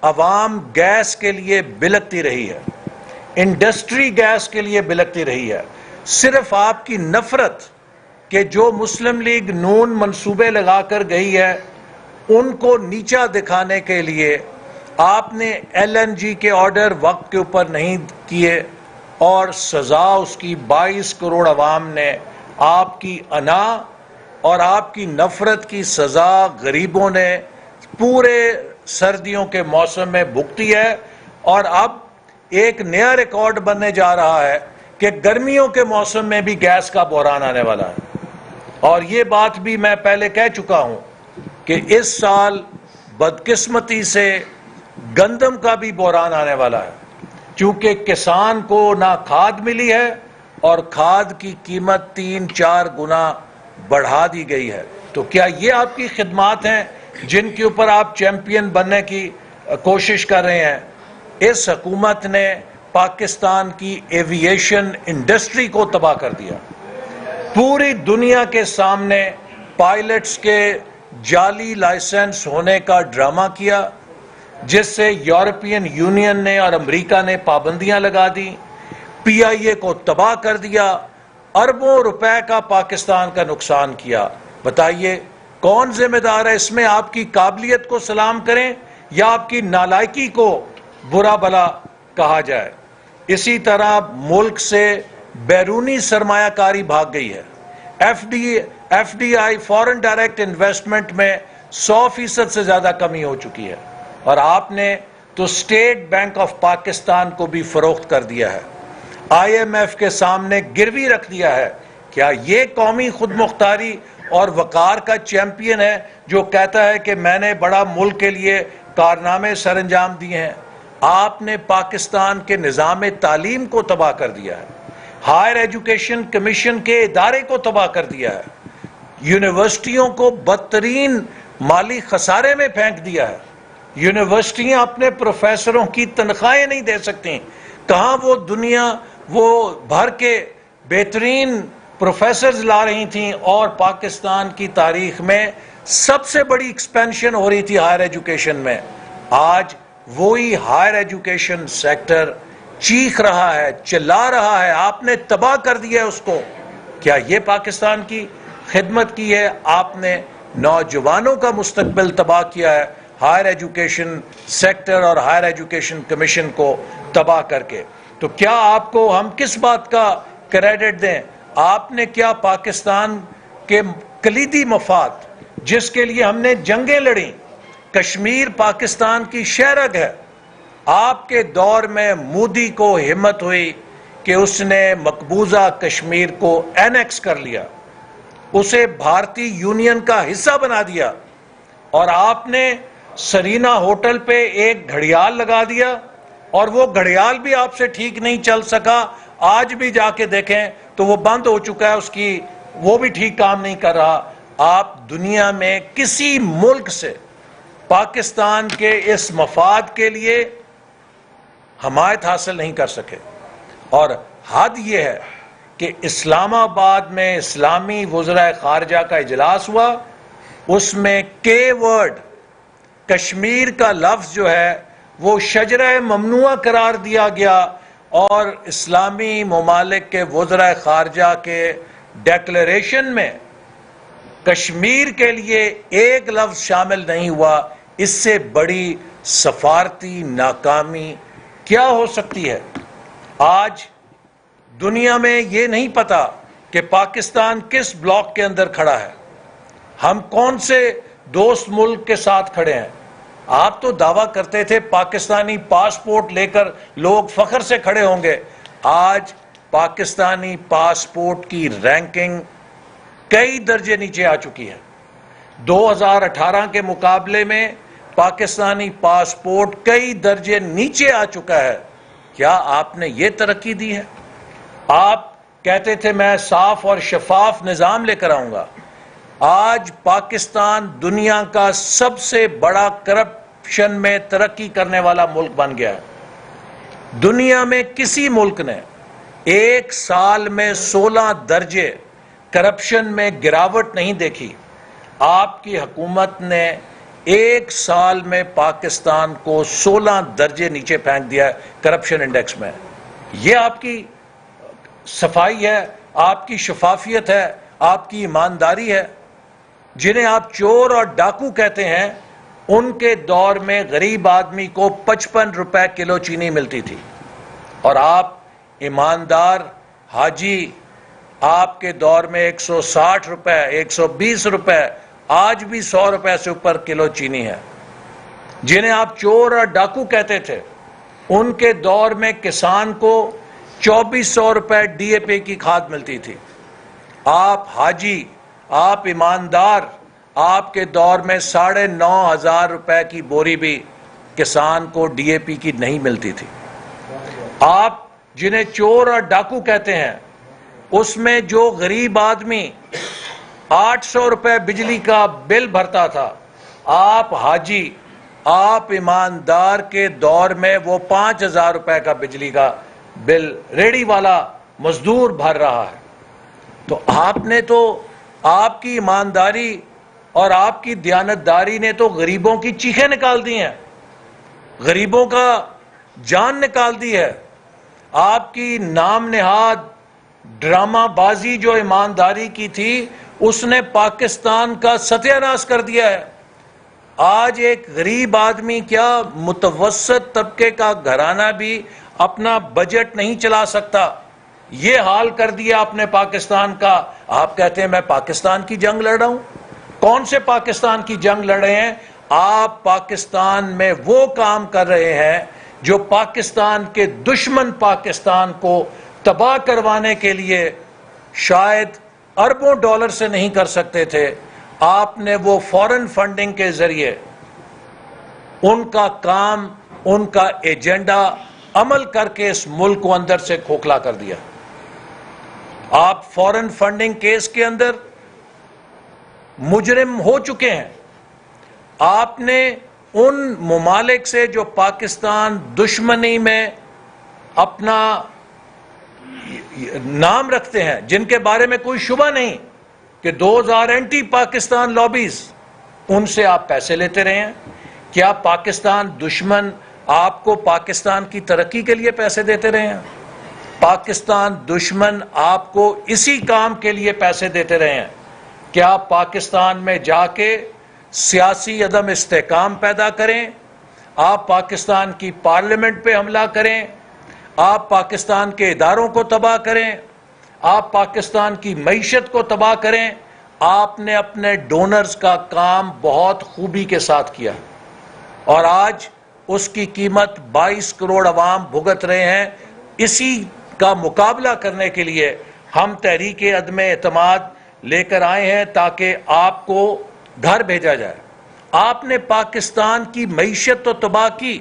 عوام گیس کے لیے بلکتی رہی ہے، انڈسٹری گیس کے لیے بلکتی رہی ہے، صرف آپ کی نفرت کہ جو مسلم لیگ نون منصوبے لگا کر گئی ہے ان کو نیچا دکھانے کے لیے آپ نے ایل این جی کے آرڈر وقت کے اوپر نہیں کیے، اور سزا اس کی 22 کروڑ عوام نے آپ کی انا اور آپ کی نفرت کی سزا غریبوں نے پورے سردیوں کے موسم میں بھگتی ہے۔ اور اب ایک نیا ریکارڈ بننے جا رہا ہے کہ گرمیوں کے موسم میں بھی گیس کا بحران آنے والا ہے، اور یہ بات بھی میں پہلے کہہ چکا ہوں کہ اس سال بدقسمتی سے گندم کا بھی بحران آنے والا ہے، چونکہ کسان کو نہ کھاد ملی ہے اور کھاد کی قیمت 3-4 گنا بڑھا دی گئی ہے۔ تو کیا یہ آپ کی خدمات ہیں جن کے اوپر آپ چیمپئن بننے کی کوشش کر رہے ہیں؟ اس حکومت نے پاکستان کی ایوییشن انڈسٹری کو تباہ کر دیا، پوری دنیا کے سامنے پائلٹس کے جعلی لائسنس ہونے کا ڈرامہ کیا، جس سے یورپین یونین نے اور امریکہ نے پابندیاں لگا دی، پی آئی اے کو تباہ کر دیا، اربوں روپے کا پاکستان کا نقصان کیا۔ بتائیے کون ذمہ دار ہے؟ اس میں آپ کی قابلیت کو سلام کریں یا آپ کی نالائکی کو برا بلا کہا جائے۔ اسی طرح ملک سے بیرونی سرمایہ کاری بھاگ گئی ہے، F D I foreign direct investment میں 100% سے زیادہ کمی ہو چکی ہے، اور آپ نے تو اسٹیٹ بینک آف پاکستان کو بھی فروخت کر دیا ہے، آئی ایم ایف کے سامنے گروی رکھ دیا ہے۔ کیا یہ قومی خود مختاری اور وقار کا چیمپئن ہے جو کہتا ہے کہ میں نے بڑا ملک کے لیے کارنامے سر انجام دیے ہیں؟ آپ نے پاکستان کے نظام تعلیم کو تباہ کر دیا ہے، ہائر ایجوکیشن کمیشن کے ادارے کو تباہ کر دیا ہے، یونیورسٹیوں کو بدترین مالی خسارے میں پھینک دیا ہے، یونیورسٹیاں اپنے پروفیسروں کی تنخواہیں نہیں دے سکتی، کہاں وہ دنیا وہ بھر کے بہترین پروفیسرز لا رہی تھیں، اور پاکستان کی تاریخ میں سب سے بڑی ایکسپینشن ہو رہی تھی ہائر ایجوکیشن میں۔ آج وہی ہائر ایجوکیشن سیکٹر چیخ رہا ہے، چلا رہا ہے، آپ نے تباہ کر دیا ہے اس کو۔ کیا یہ پاکستان کی خدمت کی ہے؟ آپ نے نوجوانوں کا مستقبل تباہ کیا ہے ہائر ایجوکیشن سیکٹر اور ہائر ایجوکیشن کمیشن کو تباہ کر کے۔ تو کیا آپ کو ہم کس بات کا کریڈٹ دیں؟ آپ نے کیا پاکستان کے کلیدی مفاد جس کے لیے ہم نے جنگیں لڑیں، کشمیر پاکستان کی شہرگ ہے، آپ کے دور میں مودی کو ہمت ہوئی کہ اس نے مقبوضہ کشمیر کو اینیکس کر لیا، اسے بھارتی یونین کا حصہ بنا دیا، اور آپ نے سرینا ہوٹل پہ ایک گھڑیال لگا دیا، اور وہ گھڑیال بھی آپ سے ٹھیک نہیں چل سکا۔ آج بھی جا کے دیکھیں تو وہ بند ہو چکا ہے، اس کی وہ بھی ٹھیک کام نہیں کر رہا۔ آپ دنیا میں کسی ملک سے پاکستان کے اس مفاد کے لیے حمایت حاصل نہیں کر سکے، اور حد یہ ہے کہ اسلام آباد میں اسلامی وزراء خارجہ کا اجلاس ہوا، اس میں کے ورڈ کشمیر کا لفظ جو ہے وہ شجرہ ممنوعہ قرار دیا گیا، اور اسلامی ممالک کے وزراء خارجہ کے ڈیکلیریشن میں کشمیر کے لیے ایک لفظ شامل نہیں ہوا۔ اس سے بڑی سفارتی ناکامی کیا ہو سکتی ہے؟ آج دنیا میں یہ نہیں پتا کہ پاکستان کس بلاک کے اندر کھڑا ہے، ہم کون سے دوست ملک کے ساتھ کھڑے ہیں۔ آپ تو دعویٰ کرتے تھے پاکستانی پاسپورٹ لے کر لوگ فخر سے کھڑے ہوں گے، آج پاکستانی پاسپورٹ کی رینکنگ کئی درجے نیچے آ چکی ہے۔ 2018 کے مقابلے میں پاکستانی پاسپورٹ کئی درجے نیچے آ چکا ہے۔ کیا آپ نے یہ ترقی دی ہے؟ آپ کہتے تھے میں صاف اور شفاف نظام لے کر آؤں گا، آج پاکستان دنیا کا سب سے بڑا کرپشن میں ترقی کرنے والا ملک بن گیا ہے۔ دنیا میں کسی ملک نے ایک سال میں 16 درجے کرپشن میں گراوٹ نہیں دیکھی۔ آپ کی حکومت نے ایک سال میں پاکستان کو 16 درجے نیچے پھینک دیا کرپشن انڈیکس میں. یہ آپ کی صفائی ہے، آپ کی شفافیت ہے، آپ کی ایمانداری ہے. جنہیں آپ چور اور ڈاکو کہتے ہیں، ان کے دور میں غریب آدمی کو 55 روپے کلو چینی ملتی تھی، اور آپ ایماندار حاجی، آپ کے دور میں 160 روپے، 120 روپے، آج بھی 100 روپے سے اوپر کلو چینی ہے. جنہیں آپ چور اور ڈاکو کہتے تھے، ان کے دور میں کسان کو 2400 روپے ڈی اے پی کی کھاد ملتی تھی. آپ حاجی، آپ ایماندار، آپ کے دور میں 9,500 روپے کی بوری بھی کسان کو ڈی اے پی کی نہیں ملتی تھی. آپ جنہیں چور اور ڈاکو کہتے ہیں، اس میں جو غریب آدمی 800 روپے بجلی کا بل بھرتا تھا، آپ حاجی، آپ ایماندار کے دور میں وہ 5,000 روپے کا بجلی کا بل ریڑھی والا مزدور بھر رہا ہے. تو آپ نے تو، آپ کی ایمانداری اور آپ کی دیانتداری نے تو غریبوں کی چیخیں نکال دی ہیں، غریبوں کا جان نکال دی ہے. آپ کی نام نہاد ڈرامہ بازی جو ایمانداری کی تھی، اس نے پاکستان کا ستیہ ناش کر دیا ہے. آج ایک غریب آدمی کیا، متوسط طبقے کا گھرانہ بھی اپنا بجٹ نہیں چلا سکتا. یہ حال کر دیا آپ نے پاکستان کا. آپ کہتے ہیں میں پاکستان کی جنگ لڑ رہا ہوں. کون سے پاکستان کی جنگ لڑ رہے ہیں؟ آپ پاکستان میں وہ کام کر رہے ہیں جو پاکستان کے دشمن پاکستان کو تباہ کروانے کے لیے شاید اربوں ڈالر سے نہیں کر سکتے تھے. آپ نے وہ فورن فنڈنگ کے ذریعے ان کا کام، ان کا ایجنڈا عمل کر کے اس ملک کو اندر سے کھوکھلا کر دیا. آپ فورن فنڈنگ کیس کے اندر مجرم ہو چکے ہیں. آپ نے ان ممالک سے جو پاکستان دشمنی میں اپنا نام رکھتے ہیں، جن کے بارے میں کوئی شبہ نہیں کہ 2000 اینٹی پاکستان لابیز، ان سے آپ پیسے لیتے رہے ہیں. کیا پاکستان دشمن آپ کو پاکستان کی ترقی کے لیے پیسے دیتے رہے ہیں؟ پاکستان دشمن آپ کو اسی کام کے لیے پیسے دیتے رہے ہیں کہ آپ پاکستان میں جا کے سیاسی عدم استحکام پیدا کریں، آپ پاکستان کی پارلیمنٹ پہ حملہ کریں، آپ پاکستان کے اداروں کو تباہ کریں، آپ پاکستان کی معیشت کو تباہ کریں. آپ نے اپنے ڈونرز کا کام بہت خوبی کے ساتھ کیا، اور آج اس کی قیمت 22 کروڑ عوام بھگت رہے ہیں. اسی کا مقابلہ کرنے کے لیے ہم تحریک عدم اعتماد لے کر آئے ہیں تاکہ آپ کو گھر بھیجا جائے. آپ نے پاکستان کی معیشت تو تباہ کی،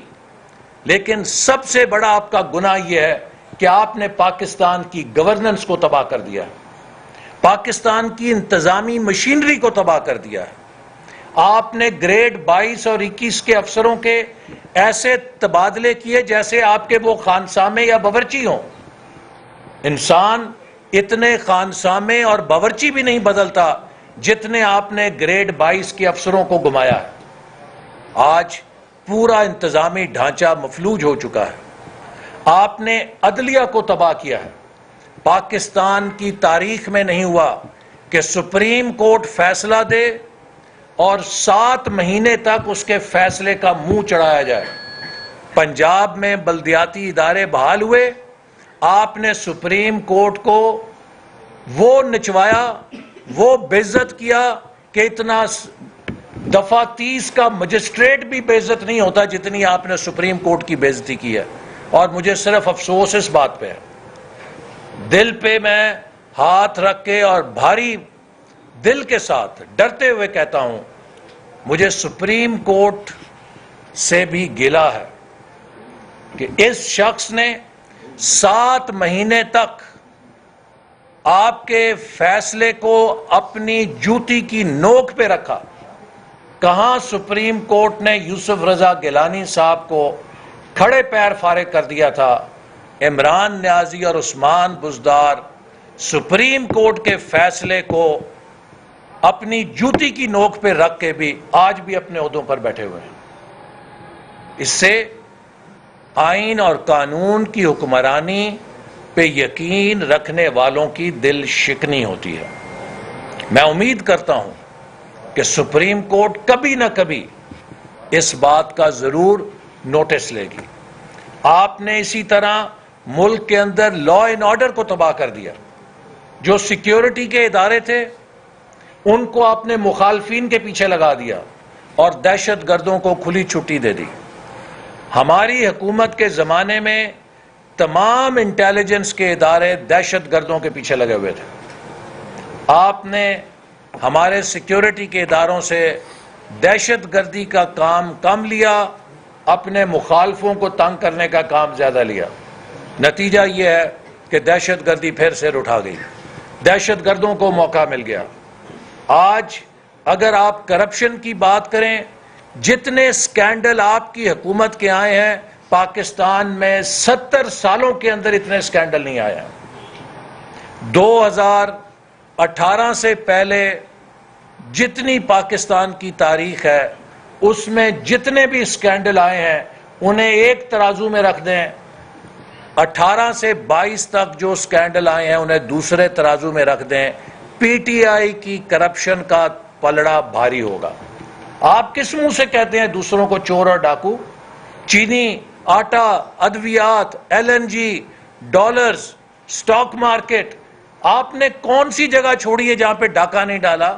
لیکن سب سے بڑا آپ کا گناہ یہ ہے کہ آپ نے پاکستان کی گورننس کو تباہ کر دیا، پاکستان کی انتظامی مشینری کو تباہ کر دیا. آپ نے گریڈ 22 اور 21 کے افسروں کے ایسے تبادلے کیے جیسے آپ کے وہ خانسامے یا باورچی ہوں. انسان اتنے خانسامے اور باورچی بھی نہیں بدلتا جتنے آپ نے گریڈ 22 کے افسروں کو گمایا ہے. آج پورا انتظامی ڈھانچہ مفلوج ہو چکا ہے. آپ نے عدلیہ کو تباہ کیا ہے. پاکستان کی تاریخ میں نہیں ہوا کہ سپریم کورٹ فیصلہ دے اور 7 مہینے تک اس کے فیصلے کا منہ چڑھایا جائے. پنجاب میں بلدیاتی ادارے بحال ہوئے، آپ نے سپریم کورٹ کو وہ نچوایا، وہ بے عزت کیا کہ اتنا دفعہ 30 کا مجسٹریٹ بھی بے عزت نہیں ہوتا جتنی آپ نے سپریم کورٹ کی بے عزتی کی ہے. اور مجھے صرف افسوس اس بات پہ ہے، دل پہ میں ہاتھ رکھ کے اور بھاری دل کے ساتھ ڈرتے ہوئے کہتا ہوں، مجھے سپریم کورٹ سے بھی گلہ ہے کہ اس شخص نے 7 مہینے تک آپ کے فیصلے کو اپنی جوتی کی نوک پہ رکھا. کہاں سپریم کورٹ نے یوسف رضا گیلانی صاحب کو کھڑے پیر فارغ کر دیا تھا. عمران نیازی اور عثمان بزدار سپریم کورٹ کے فیصلے کو اپنی جوتی کی نوک پہ رکھ کے بھی آج بھی اپنے عہدوں پر بیٹھے ہوئے ہیں۔ اس سے آئین اور قانون کی حکمرانی پہ یقین رکھنے والوں کی دل شکنی ہوتی ہے۔ میں امید کرتا ہوں کہ سپریم کورٹ کبھی نہ کبھی اس بات کا ضرور نوٹس لے گی۔ آپ نے اسی طرح ملک کے اندر لا اینڈ آرڈر کو تباہ کر دیا۔ جو سیکیورٹی کے ادارے تھے ان کو آپ نے مخالفین کے پیچھے لگا دیا اور دہشت گردوں کو کھلی چھٹی دے دی۔ ہماری حکومت کے زمانے میں تمام انٹیلیجنس کے ادارے دہشت گردوں کے پیچھے لگے ہوئے تھے۔ آپ نے ہمارے سیکیورٹی کے اداروں سے دہشت گردی کا کام کم لیا، اپنے مخالفوں کو تنگ کرنے کا کام زیادہ لیا۔ نتیجہ یہ ہے کہ دہشت گردی پھر سر اٹھا گئی، دہشت گردوں کو موقع مل گیا۔ آج اگر آپ کرپشن کی بات کریں، جتنے سکینڈل آپ کی حکومت کے آئے ہیں پاکستان میں 70 سالوں کے اندر اتنے سکینڈل نہیں آئے ہیں۔ 2018 سے پہلے جتنی پاکستان کی تاریخ ہے اس میں جتنے بھی سکینڈل آئے ہیں انہیں ایک ترازو میں رکھ دیں، 18 سے 22 تک جو سکینڈل آئے ہیں انہیں دوسرے ترازو میں رکھ دیں، پی ٹی آئی کی کرپشن کا پلڑا بھاری ہوگا۔ آپ کس منہ سے کہتے ہیں دوسروں کو چور اور ڈاکو؟ چینی، آٹا، ادویات، L N G, dollars, stock market, آپ نے کون سی جگہ چھوڑی ہے جہاں پہ ڈاکہ نہیں ڈالا؟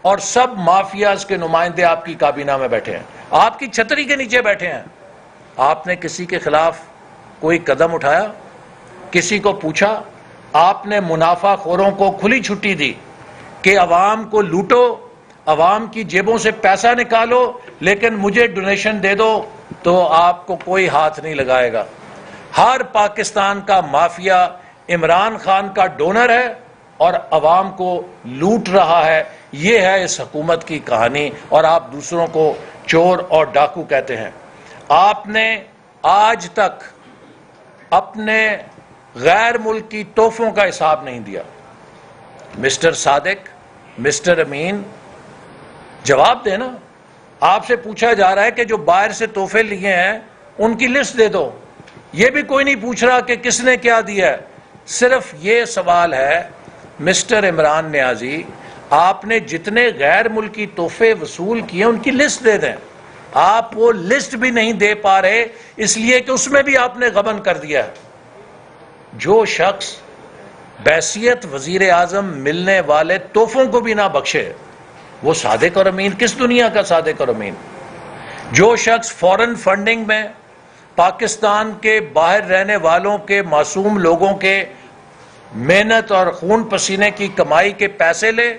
اور سب مافیاز کے نمائندے آپ کی کابینہ میں بیٹھے ہیں، آپ کی چھتری کے نیچے بیٹھے ہیں۔ آپ نے کسی کے خلاف کوئی قدم اٹھایا؟ کسی کو پوچھا؟ آپ نے منافع خوروں کو کھلی چھٹی دی کہ عوام کو لوٹو، عوام کی جیبوں سے پیسہ نکالو، لیکن مجھے ڈونیشن دے دو، تو آپ کو کوئی ہاتھ نہیں لگائے گا۔ ہر پاکستان کا مافیا عمران خان کا ڈونر ہے اور عوام کو لوٹ رہا ہے۔ یہ ہے اس حکومت کی کہانی، اور آپ دوسروں کو چور اور ڈاکو کہتے ہیں۔ آپ نے آج تک اپنے غیر ملکی تحفوں کا حساب نہیں دیا۔ مسٹر صادق، مسٹر امین، جواب دینا۔ آپ سے پوچھا جا رہا ہے کہ جو باہر سے تحفے لیے ہیں ان کی لسٹ دے دو۔ یہ بھی کوئی نہیں پوچھ رہا کہ کس نے کیا دیا ہے۔ صرف یہ سوال ہے مسٹر عمران نیازی، آپ نے جتنے غیر ملکی تحفے وصول کیے ان کی لسٹ دے دیں۔ آپ وہ لسٹ بھی نہیں دے پا رہے، اس لیے کہ اس میں بھی آپ نے غبن کر دیا ہے۔ جو شخص بحیثیت وزیر اعظم ملنے والے تحفوں کو بھی نہ بخشے، وہ صادق اور امین کس دنیا کا صادق اور امین؟ جو شخص فورن فنڈنگ میں پاکستان کے باہر رہنے والوں کے، معصوم لوگوں کے محنت اور خون پسینے کی کمائی کے پیسے لے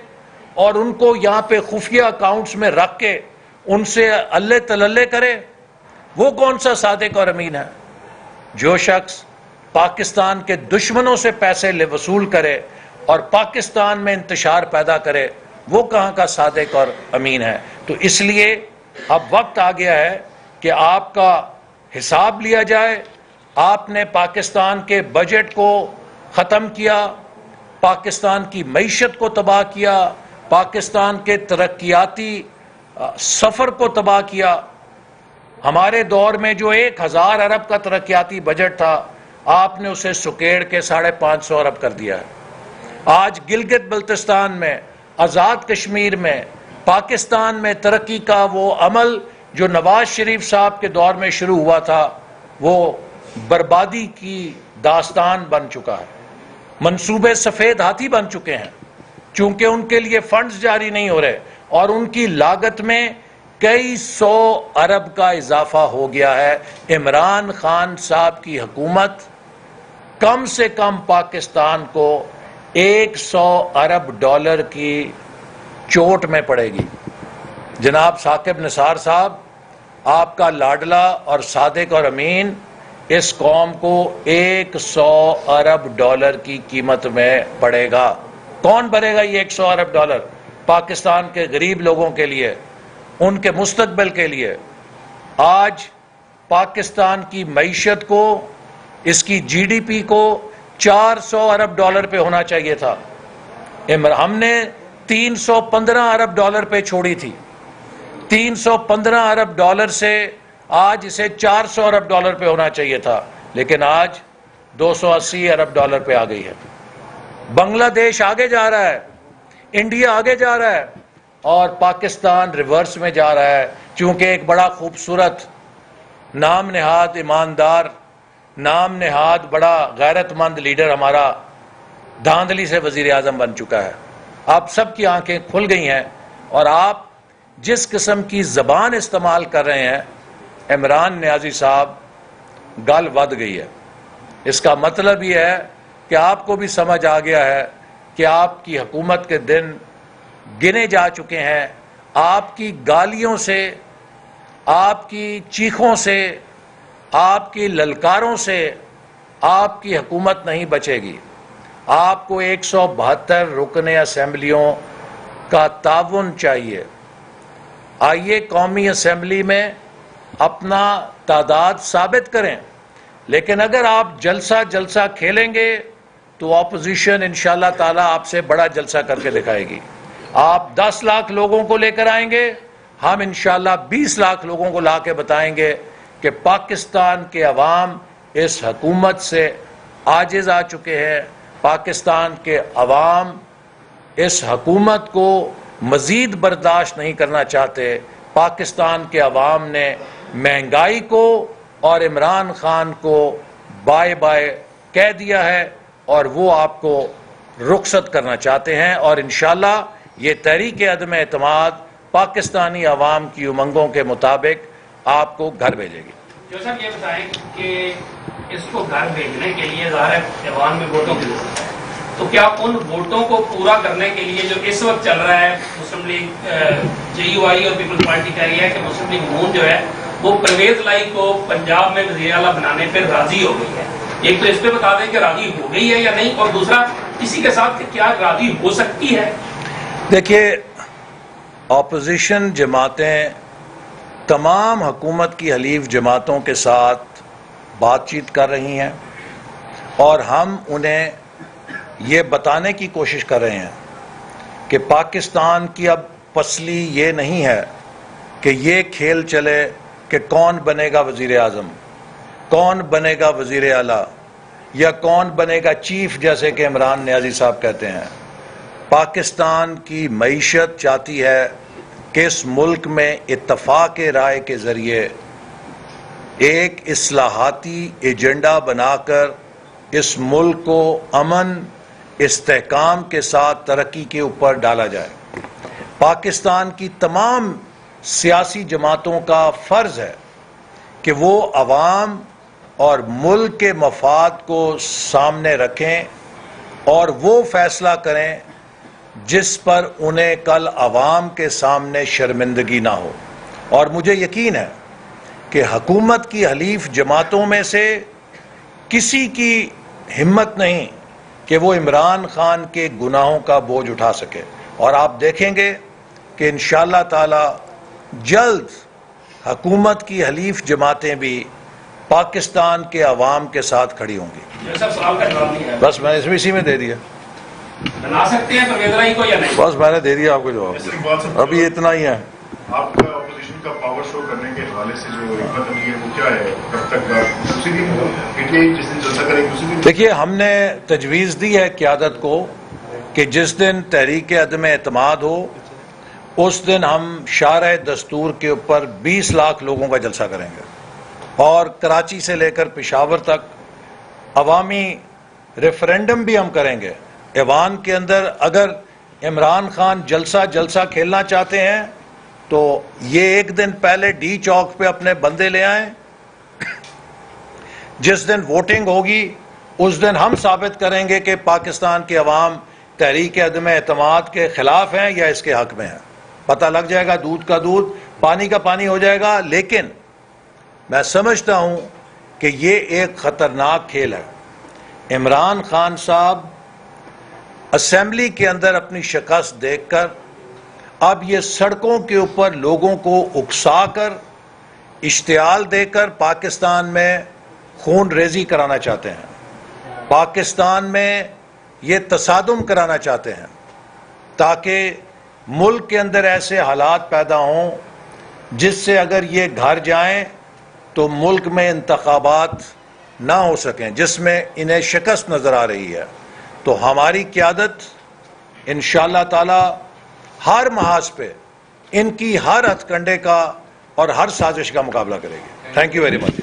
اور ان کو یہاں پہ خفیہ اکاؤنٹس میں رکھ کے ان سے اللہ تللے کرے، وہ کون سا صادق اور امین ہے؟ جو شخص پاکستان کے دشمنوں سے پیسے وصول کرے اور پاکستان میں انتشار پیدا کرے، وہ کہاں کا صادق اور امین ہے؟ تو اس لیے اب وقت آ گیا ہے کہ آپ کا حساب لیا جائے۔ آپ نے پاکستان کے بجٹ کو ختم کیا، پاکستان کی معیشت کو تباہ کیا، پاکستان کے ترقیاتی سفر کو تباہ کیا۔ ہمارے دور میں جو 1000 ارب کا ترقیاتی بجٹ تھا، آپ نے اسے سکیڑ کے 550 ارب کر دیا ہے۔ آج گلگت بلتستان میں، آزاد کشمیر میں، پاکستان میں ترقی کا وہ عمل جو نواز شریف صاحب کے دور میں شروع ہوا تھا، وہ بربادی کی داستان بن چکا ہے۔ منصوبے سفید ہاتھی بن چکے ہیں، چونکہ ان کے لیے فنڈز جاری نہیں ہو رہے اور ان کی لاگت میں کئی 100 ارب کا اضافہ ہو گیا ہے۔ عمران خان صاحب کی حکومت کم سے کم پاکستان کو 100 ارب ڈالر کی چوٹ میں پڑے گی۔ جناب ثاقب نثار صاحب، آپ کا لاڈلا اور صادق اور امین اس قوم کو 100 ارب ڈالر کی قیمت میں پڑے گا۔ کون بھرے گا یہ 100 ارب ڈالر؟ پاکستان کے غریب لوگوں کے لیے، ان کے مستقبل کے لیے۔ آج پاکستان کی معیشت کو، اس کی جی ڈی پی کو 400 ارب ڈالر پہ ہونا چاہیے تھا۔ ہم نے 315 ارب ڈالر پہ چھوڑی تھی. 315 ارب ڈالر سے آج اسے 400 ارب ڈالر پہ ہونا چاہیے تھا، لیکن آج 280 ارب ڈالر پہ آ گئی ہے. بنگلہ دیش آگے جا رہا ہے، انڈیا آگے جا رہا ہے، اور پاکستان ریورس میں جا رہا ہے، چونکہ ایک بڑا خوبصورت نام نہاد ایماندار، نام نہاد بڑا غیرت مند لیڈر ہمارا دھاندلی سے وزیر اعظم بن چکا ہے. آپ سب کی آنکھیں کھل گئی ہیں، اور آپ جس قسم کی زبان استعمال کر رہے ہیں، عمران نیازی صاحب، گل ود گئی ہے. اس کا مطلب یہ ہے کہ آپ کو بھی سمجھ آ گیا ہے کہ آپ کی حکومت کے دن گنے جا چکے ہیں. آپ کی گالیوں سے، آپ کی چیخوں سے، آپ کی للکاروں سے آپ کی حکومت نہیں بچے گی. آپ کو 172 رکن اسمبلیوں کا تعاون چاہیے. آئیے قومی اسمبلی میں اپنا تعداد ثابت کریں، لیکن اگر آپ جلسہ کھیلیں گے تو اپوزیشن انشاءاللہ تعالی آپ سے بڑا جلسہ کر کے دکھائے گی. آپ 10 لاکھ لوگوں کو لے کر آئیں گے، ہم انشاءاللہ 20 لاکھ لوگوں کو لا کے بتائیں گے کہ پاکستان کے عوام اس حکومت سے عاجز آ چکے ہیں. پاکستان کے عوام اس حکومت کو مزید برداشت نہیں کرنا چاہتے. پاکستان کے عوام نے مہنگائی کو اور عمران خان کو بائے بائے کہہ دیا ہے، اور وہ آپ کو رخصت کرنا چاہتے ہیں، اور انشاءاللہ یہ تحریک عدم اعتماد پاکستانی عوام کی امنگوں کے مطابق آپ کو گھر بھیجے گی. جو صاحب یہ بتائیں کہ اس کو گھر بھیجنے کے لیے ظاہر ہے ایوان میں ووٹوں کی ضرورت ہے، تو کیا ان ووٹوں کو پورا کرنے کے لیے جو اس وقت چل رہا ہے، مسلم لیگ جے یو آئی اور پیپلز پارٹی کہہ رہی ہے کہ مسلم لیگ نون جو ہے وہ پرویز لائی کو پنجاب میں وزیر اعلیٰ بنانے پہ راضی ہو گئی ہے. ایک تو اس پہ بتا دیں کہ راضی ہو گئی ہے یا نہیں، اور دوسرا اسی کے ساتھ کہ کیا راضی ہو سکتی ہے. دیکھیے، اپوزیشن جماعتیں تمام حکومت کی حلیف جماعتوں کے ساتھ بات چیت کر رہی ہیں، اور ہم انہیں یہ بتانے کی کوشش کر رہے ہیں کہ پاکستان کی اب پسلی یہ نہیں ہے کہ یہ کھیل چلے کہ کون بنے گا وزیر اعظم، کون بنے گا وزیر اعلیٰ، یا کون بنے گا چیف، جیسے کہ عمران نیازی صاحب کہتے ہیں. پاکستان کی معیشت چاہتی ہے کہ اس ملک میں اتفاق رائے کے ذریعے ایک اصلاحاتی ایجنڈا بنا کر اس ملک کو امن، استحکام کے ساتھ ترقی کے اوپر ڈالا جائے. پاکستان کی تمام سیاسی جماعتوں کا فرض ہے کہ وہ عوام اور ملک کے مفاد کو سامنے رکھیں اور وہ فیصلہ کریں جس پر انہیں کل عوام کے سامنے شرمندگی نہ ہو. اور مجھے یقین ہے کہ حکومت کی حلیف جماعتوں میں سے کسی کی ہمت نہیں کہ وہ عمران خان کے گناہوں کا بوجھ اٹھا سکے. اور آپ دیکھیں گے کہ انشاءاللہ تعالی جلد حکومت کی حلیف جماعتیں بھی پاکستان کے عوام کے ساتھ کھڑی ہوں گی. بس میں اسی میں دے دیا، بنا سکتے ہیں پرویز لائی کو یا نہیں؟ بس میں نے دے دیا آپ کو جواب، ابھی اتنا ہی ہے. آپ کا اپوزیشن کا پاور شو کرنے کے حوالے سے جو حکمت عملی ہے وہ کیا ہے؟ کب تک اسی دن پی ٹی آئی جس دن جلسہ کرے گی اسی دن؟ دیکھیے، ہم نے تجویز دی ہے قیادت کو کہ جس دن تحریک عدم اعتماد ہو اس دن ہم شارع دستور کے اوپر 20 لاکھ لوگوں کا جلسہ کریں گے، اور کراچی سے لے کر پشاور تک عوامی ریفرینڈم بھی ہم کریں گے. ایوان کے اندر اگر عمران خان جلسہ کھیلنا چاہتے ہیں تو یہ ایک دن پہلے ڈی چوک پہ اپنے بندے لے آئیں. جس دن ووٹنگ ہوگی اس دن ہم ثابت کریں گے کہ پاکستان کے عوام تحریک عدم اعتماد کے خلاف ہیں یا اس کے حق میں ہیں. پتہ لگ جائے گا، دودھ کا دودھ پانی کا پانی ہو جائے گا. لیکن میں سمجھتا ہوں کہ یہ ایک خطرناک کھیل ہے. عمران خان صاحب اسمبلی کے اندر اپنی شکست دیکھ کر اب یہ سڑکوں کے اوپر لوگوں کو اکسا کر، اشتعال دے کر پاکستان میں خون ریزی کرانا چاہتے ہیں، پاکستان میں یہ تصادم کرانا چاہتے ہیں. تاکہ ملک کے اندر ایسے حالات پیدا ہوں جس سے اگر یہ گھر جائیں تو ملک میں انتخابات نہ ہو سکیں، جس میں انہیں شکست نظر آ رہی ہے. تو ہماری قیادت انشاءاللہ تعالی ہر محاذ پہ ان کی ہر ہتھ کنڈے کا اور ہر سازش کا مقابلہ کرے گی. Thank you very much.